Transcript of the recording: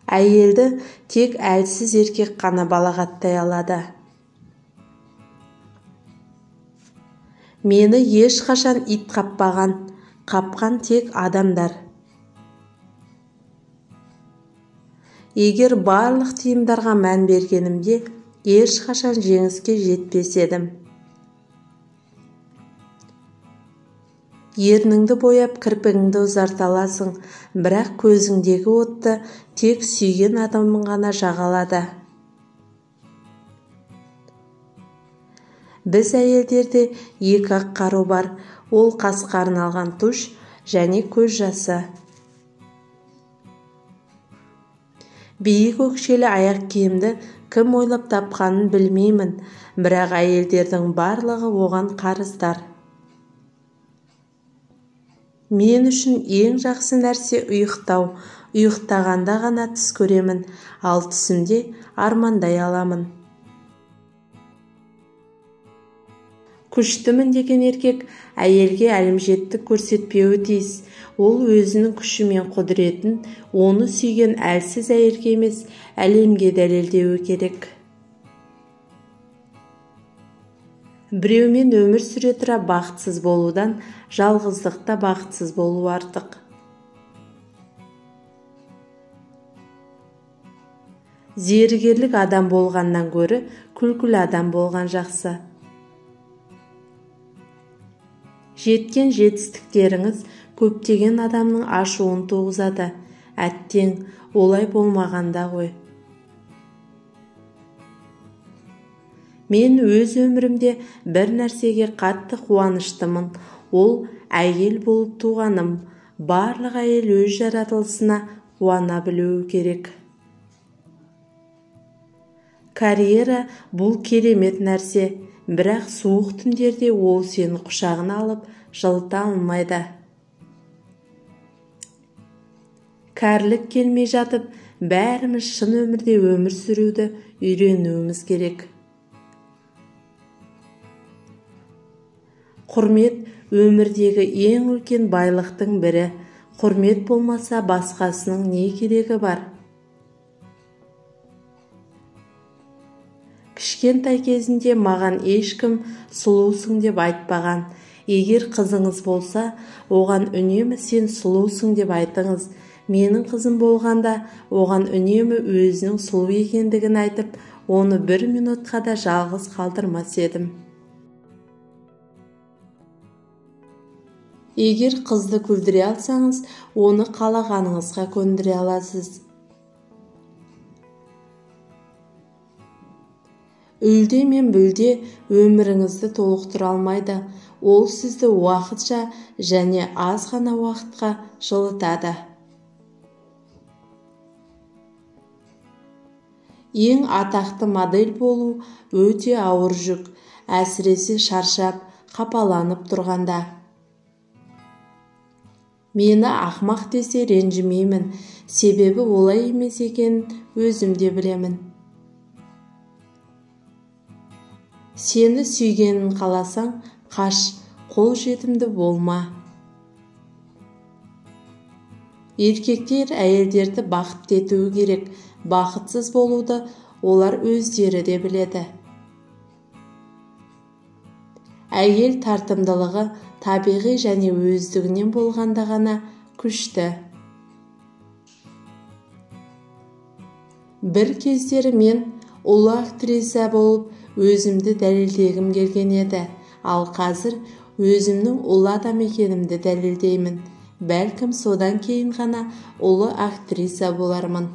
Әйелді тек әлсіз еркек қана балағаттай алады. Мені ешқашан ит қаппаған, қапқан тек адамдар. Егер барлық тыйымдарға мән бергенімде, ешқашан жеңіске жетпес едім. Ерніңді бояп, кірпігіңді ұзарта аласың, бірақ көзіңдегі отты тек сүйген адамың ғана жаға алады. Біз әйелдерде екі-ақ қару бар, ол қасқа арналған туш және көз жасы. Биік өкшелі аяқ киімді кім ойлап тапқанын білмеймін, бірақ әйелдердің барлығы оған қарыздар. Мен үшін ең жақсы нәрсе ұйықтау, ұйықтағанда ғана түс көремін, ал түсімде армандай аламын. Күштімін деген еркек әйелге әлімжеттік көрсетпеуі тиіс. Ол өзінің күші мен құдіретін оны сүйген әлсіз әйелге емес, әлемге дәлелдеуі керек. Біреумен өмір сүре тұра бақытсыз болудан жалғыздықта бақытсыз болу артық. Зергерлік адам болғаннан гөрі күлкілі адам болған жақсы. Жеткен жетістіктеріңіз көптеген адамның ашуын туғызады. Әттең, олай болмағанда ғой. Мен өз өмірімде бір нәрсеге қатты қуаныштымын. Ол әйел болып туғаным. Барлық әйел өз жаратылысына қуана білуі керек. Карьера бұл керемет нәрсе, бірақ суық түндерде ол сені құшағына алып жылыта алмайды. Кәрілік келмей жатып, бәріміз шын өмірде өмір сүруді үйренуіміз керек. Құрмет өмірдегі ең үлкен байлықтың бірі. Құрмет болмаса басқасының не керегі бар? Кішкентай кезінде маған ешкім сұлусың деп айтпаған. Егер қызыңыз болса, оған үнемі сен сұлусың деп айтыңыз. Менің қызым болғанда, оған үнемі өзінің сұлу екендігін айтып, оны бір минутқа да жалғыз қалдырмас едім. Егер қызды күлдіре алсаңыз, оны қалағаныңызға көндіре аласыз. Үлде мен бүлде өміріңізді толықтыра алмайды. Ол сізді уақытша және аз ғана уақытқа жылытады. Ең атақты модель болу өте ауыр жүк, әсіресе шаршап, қапаланып тұрғанда. Мені ақмақ десе ренжімеймін, себебі олай емес екенін өзім де білемін. Сені сүйгенін қаласаң, қаш, қол жетімді болма. Еркектер әйелдерді бақытты етуі керек. Бақытсыз болуды олар өздері де біледі. Әйел тартымдылығы табиғи және өздігінен болғанда ғана күшті. Бір кездері мен ұлы актриса болып өзімді дәлелдегім келген еді, ал қазір өзімнің ұлы адам екенімді дәлелдеймін. Бәлкім содан кейін ғана ұлы актриса болармын.